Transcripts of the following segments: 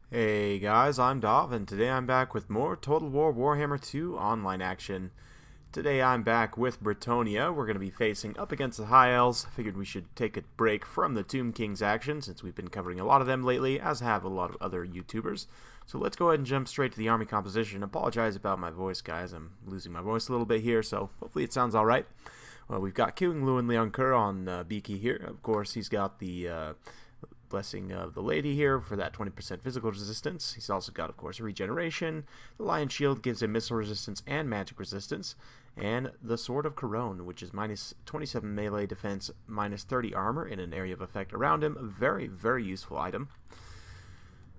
Hey guys, I'm Dov, and today I'm back with more Total War Warhammer 2 online action. Today I'm back with Bretonnia. We're going to be facing up against the High Elves. Figured we should take a break from the Tomb Kings action, since we've been covering a lot of them lately, as have a lot of other YouTubers. So let's go ahead and jump straight to the army composition. Apologize about my voice, guys. I'm losing my voice a little bit here, so hopefully it sounds alright. Well, we've got King Luin Leoncoeur on Beaky here. Of course, he's got the Blessing of the Lady here for that 20% physical resistance. He's also got, of course, regeneration. The Lion Shield gives him missile resistance and magic resistance. And the Sword of Couronne, which is minus 27 melee defense, minus 30 armor in an area of effect around him. A very, very useful item.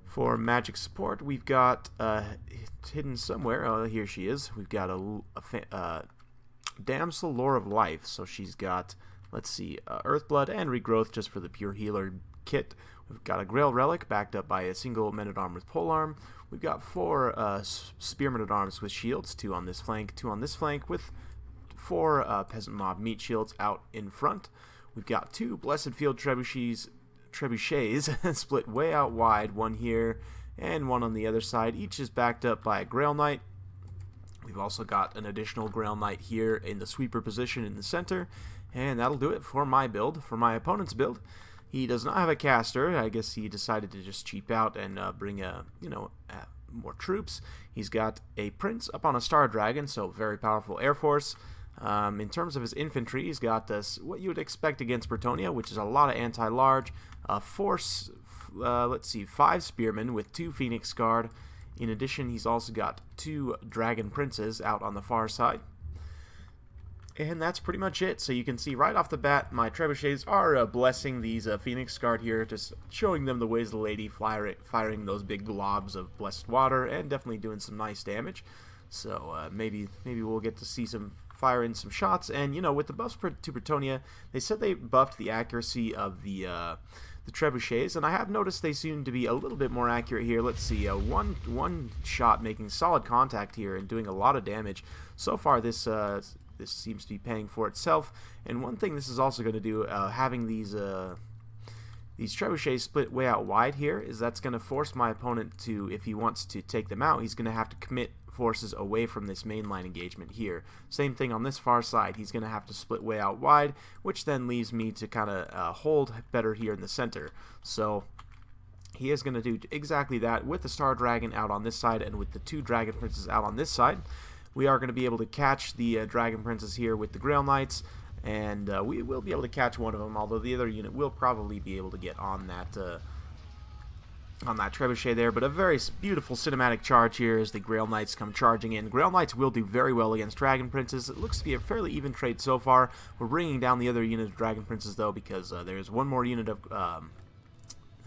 For magic support, we've got hidden somewhere. Oh, here she is. We've got a Damsel Lore of Life. So she's got, let's see, Earthblood and Regrowth just for the pure healer kit. We've got a Grail Relic backed up by a single Men-at-Arms with Polearm. We've got 4 Spearmen-at-Arms with shields, 2 on this flank, 2 on this flank, with 4 Peasant Mob meat shields out in front. We've got 2 Blessed Field Trebuchets split way out wide, one here and one on the other side. Each is backed up by a Grail Knight. We've also got an additional Grail Knight here in the sweeper position in the center, and that'll do it for my build. For my opponent's build, he does not have a caster. I guess he decided to just cheap out and bring more troops. He's got a prince up on a Star Dragon, so very powerful air force. In terms of his infantry, he's got what you would expect against Bretonnia, which is a lot of anti-large. Let's see, 5 spearmen with 2 Phoenix Guard. In addition, he's also got 2 Dragon Princes out on the far side. And that's pretty much it. So you can see right off the bat, my trebuchets are blessing these Phoenix Guard here, just showing them the ways of the lady, firing those big globs of blessed water, and definitely doing some nice damage. So maybe we'll get to see some fire in some shots. And you know, with the buffs to Bretonnia, they said they buffed the accuracy of the trebuchets, and I have noticed they seem to be a little bit more accurate here. Let's see, one shot making solid contact here and doing a lot of damage. So far, this seems to be paying for itself. And one thing this is also going to do, having these trebuchets split way out wide here, is that's going to force my opponent to, if he wants to take them out, he's going to have to commit forces away from this mainline engagement here. Same thing on this far side. He's going to have to split way out wide, which then leaves me to kind of hold better here in the center. So he is going to do exactly that with the Star Dragon out on this side and with the 2 Dragon Princes out on this side. We are going to be able to catch the Dragon Princes here with the Grail Knights, and we will be able to catch one of them, although the other unit will probably be able to get on that trebuchet there. But a very beautiful cinematic charge here as the Grail Knights come charging in. Grail Knights will do very well against Dragon Princes. It looks to be a fairly even trade so far. We're bringing down the other unit of Dragon Princes, though, because there's one more unit of...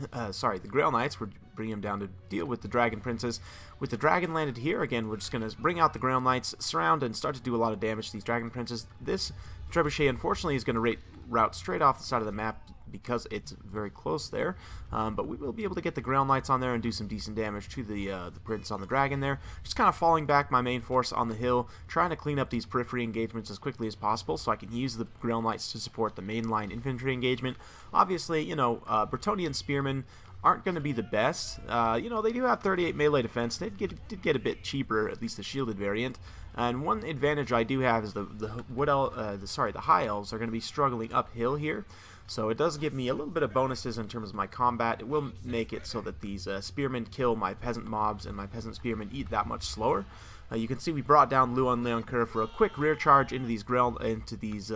the Grail Knights. We're bringing them down to deal with the Dragon Princes. With the Dragon landed here, again, we're just going to bring out the Grail Knights, surround, and start to do a lot of damage to these Dragon Princes. This trebuchet, unfortunately, is going to route straight off the side of the map because it's very close there. But we will be able to get the Grail Knights on there and do some decent damage to the Prince on the Dragon there. Just kind of falling back my main force on the hill, trying to clean up these periphery engagements as quickly as possible so I can use the Grail Knights to support the mainline infantry engagement. Obviously, you know, Bretonnian Spearmen aren't going to be the best. You know, they do have 38 melee defense. They did get a bit cheaper, at least the shielded variant. And one advantage I do have is the High Elves are going to be struggling uphill here. So it does give me a little bit of bonuses in terms of my combat. It will make it so that these spearmen kill my peasant mobs and my peasant spearmen eat that much slower. You can see we brought down Luin Leoncoeur for a quick rear charge into these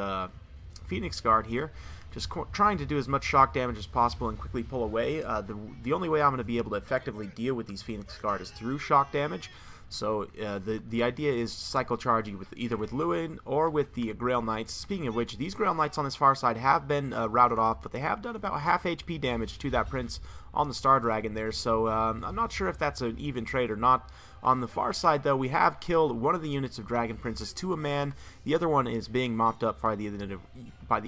Phoenix Guard here. Just trying to do as much shock damage as possible and quickly pull away. The only way I'm going to be able to effectively deal with these Phoenix Guard is through shock damage. So the idea is cycle charging with either with Luin or with the Grail Knights. Speaking of which, these Grail Knights on this far side have been routed off, but they have done about half HP damage to that Prince on the Star Dragon there. So I'm not sure if that's an even trade or not. On the far side, though, we have killed one of the units of Dragon Princess to a man. The other one is being mopped up by the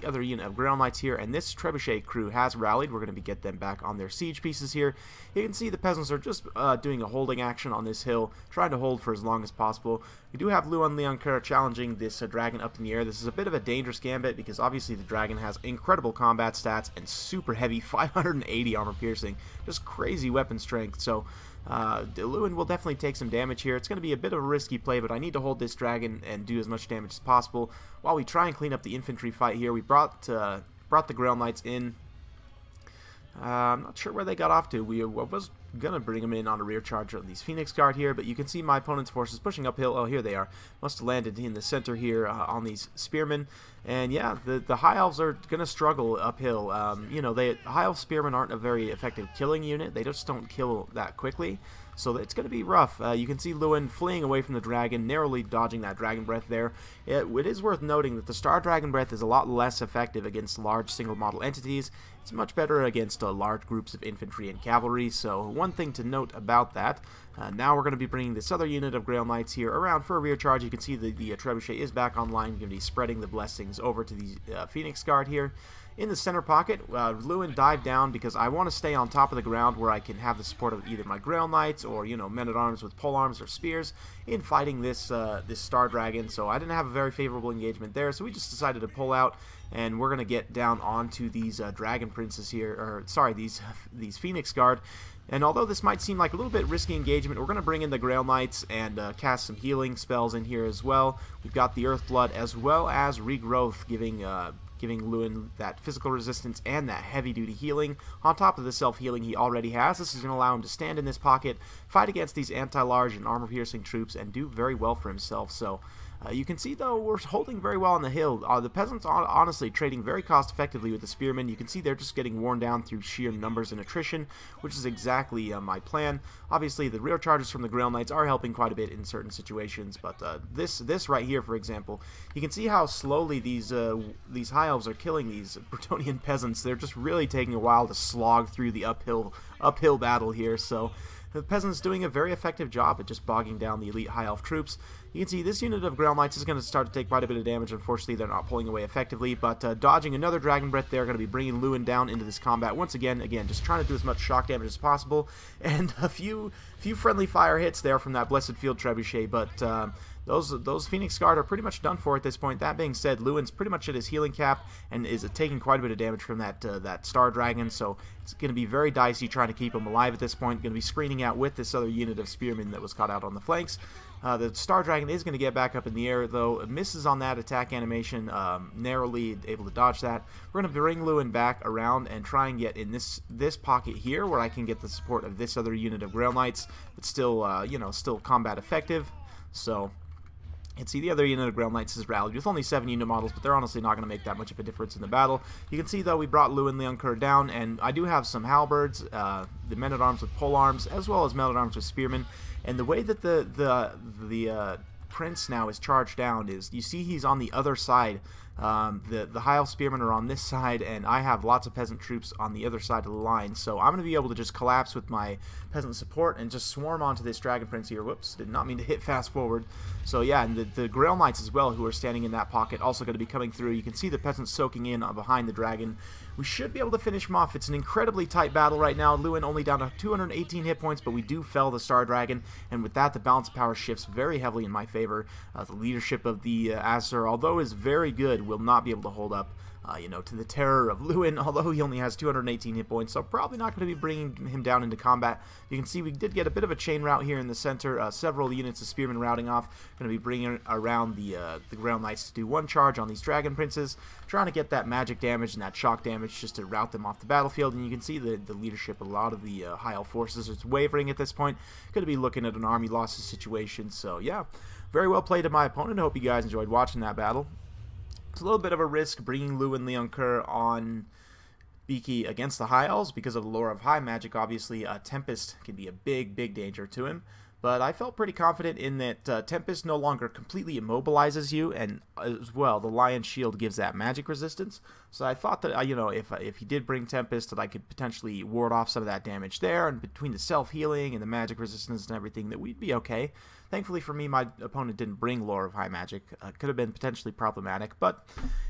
other unit of Grail Knights here, and this Trebuchet crew has rallied. We're going to get them back on their siege pieces here. You can see the peasants are just doing a holding action on this hill, trying to hold for as long as possible. We do have Luan Leoncoeur challenging this dragon up in the air. This is a bit of a dangerous gambit because obviously the dragon has incredible combat stats and super heavy 580 armor piercing, just crazy weapon strength. So Luan will definitely take some damage here. It's going to be a bit of a risky play, but I need to hold this dragon and do as much damage as possible while we try and clean up the infantry fight here. We brought the Grail Knights in. I'm not sure where they got off to. I was going to bring them in on a rear charge on these Phoenix Guard here, but you can see my opponent's forces pushing uphill. Oh, here they are. Must have landed in the center here on these spearmen. And yeah, the High Elves are going to struggle uphill. You know, High Elf spearmen aren't a very effective killing unit. They just don't kill that quickly. So it's going to be rough. You can see Luan fleeing away from the dragon, narrowly dodging that Dragon Breath there. It is worth noting that the Star Dragon Breath is a lot less effective against large single model entities. It's much better against large groups of infantry and cavalry, so one thing to note about that. Now we're going to be bringing this other unit of Grail Knights here around for a rear charge. You can see the Trebuchet is back online. You're going to be spreading the blessings over to the Phoenix Guard here. In the center pocket, Luan dived down because I want to stay on top of the ground where I can have the support of either my Grail Knights or, you know, men-at-arms with polearms or spears in fighting this Star Dragon. So I didn't have a very favorable engagement there, so we just decided to pull out, and we're going to get down onto these Dragon Princes here, or sorry, these Phoenix Guard. And although this might seem like a little bit risky engagement, we're going to bring in the Grail Knights and cast some healing spells in here as well. We've got the Earth Blood as well as Regrowth, giving Luan that physical resistance and that heavy-duty healing. On top of the self-healing he already has, this is going to allow him to stand in this pocket, fight against these anti-large and armor-piercing troops, and do very well for himself. So you can see, though, we're holding very well on the hill. The peasants are honestly trading very cost-effectively with the spearmen. You can see they're just getting worn down through sheer numbers and attrition, which is exactly my plan. Obviously, the rear charges from the Grail Knights are helping quite a bit in certain situations, but this right here, for example, you can see how slowly these High Elves are killing these Bretonnian peasants. They're just really taking a while to slog through the uphill battle here, so the peasants doing a very effective job at just bogging down the elite High Elf troops. You can see this unit of Grail Knights is going to start to take quite a bit of damage. Unfortunately, they're not pulling away effectively, but dodging another Dragon Breath, they're going to be bringing Luan down into this combat once again. Again, just trying to do as much shock damage as possible, and a few friendly fire hits there from that Blessed Field Trebuchet, but those Phoenix Guard are pretty much done for at this point. That being said, Luan's pretty much at his healing cap and is taking quite a bit of damage from that Star Dragon, so it's going to be very dicey trying to keep him alive at this point. Going to be screening out with this other unit of spearmen that was caught out on the flanks. The Star Dragon is going to get back up in the air, though. It misses on that attack animation, narrowly able to dodge that. We're going to bring Luan back around and try and get in this pocket here where I can get the support of this other unit of Grail Knights, but still, you know, still combat effective. So you can see the other unit of Grail Knights is rallied with only 7 unit models, but they're honestly not going to make that much of a difference in the battle. You can see, though, we brought Luan Leoncoeur down, and I do have some halberds, the men-at-arms with polearms, as well as men-at-arms with spearmen. And the way that the prince now is charged down is, you see he's on the other side. The High Elf Spearmen are on this side, and I have lots of peasant troops on the other side of the line, so I'm going to be able to just collapse with my peasant support and just swarm onto this Dragon Prince here. Whoops, did not mean to hit fast forward. So yeah, and the Grail Knights as well, who are standing in that pocket, also going to be coming through. You can see the peasants soaking in behind the dragon. We should be able to finish him off. It's an incredibly tight battle right now. Luan only down to 218 hit points, but we do fell the Star Dragon, and with that, the balance of power shifts very heavily in my favor. The leadership of the Azur, although is very good, will not be able to hold up, you know, to the terror of Luan, although he only has 218 hit points, so probably not going to be bringing him down into combat. You can see we did get a bit of a chain route here in the center, several units of spearmen routing off. Going to be bringing around the Grail Knights to do one charge on these Dragon Princes, trying to get that magic damage and that shock damage just to rout them off the battlefield. And you can see the leadership, a lot of the High Elf forces is wavering at this point. Going to be looking at an army losses situation, so yeah, very well played to my opponent. I hope you guys enjoyed watching that battle. It's a little bit of a risk bringing Luan Leoncoeur on Beaky against the High Elves because of the lore of high magic. Obviously, Tempest can be a big danger to him. But I felt pretty confident in that Tempest no longer completely immobilizes you, and as well, the Lion's Shield gives that magic resistance. So I thought that, you know, if he did bring Tempest, that I could potentially ward off some of that damage there, and between the self-healing and the magic resistance and everything, that we'd be okay. Thankfully for me, my opponent didn't bring Lore of High Magic. Could have been potentially problematic, but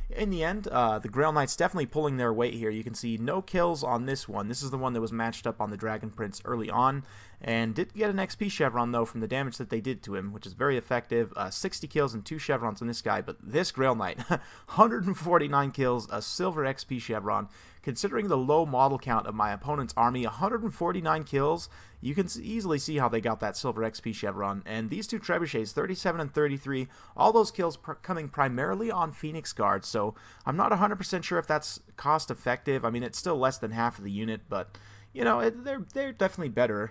in the end, the Grail Knights definitely pulling their weight here. You can see no kills on this one. This is the one that was matched up on the Dragon Prince early on, and did get an XP Chevron, though, from the damage that they did to him, which is very effective. 60 kills and 2 Chevrons on this guy, but this Grail Knight, 149 kills, a Silver XP Chevron. Considering the low model count of my opponent's army, 149 kills, you can easily see how they got that Silver XP Chevron. And these two Trebuchets, 37 and 33, all those kills coming primarily on Phoenix Guards, so I'm not 100% sure if that's cost effective. I mean, it's still less than half of the unit, but you know, they're definitely better.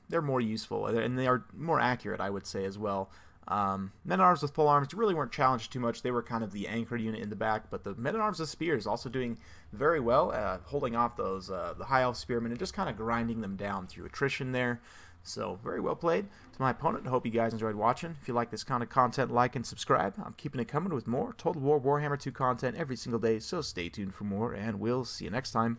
They're more useful, and they are more accurate, I would say, as well. Men-at-Arms with polearms really weren't challenged too much. They were kind of the anchor unit in the back, but the Men-at-Arms with spears also doing very well, holding off those the High Elf Spearmen and just kind of grinding them down through attrition there. So, very well played to my opponent. I hope you guys enjoyed watching. If you like this kind of content, like and subscribe. I'm keeping it coming with more Total War Warhammer 2 content every single day, so stay tuned for more, and we'll see you next time.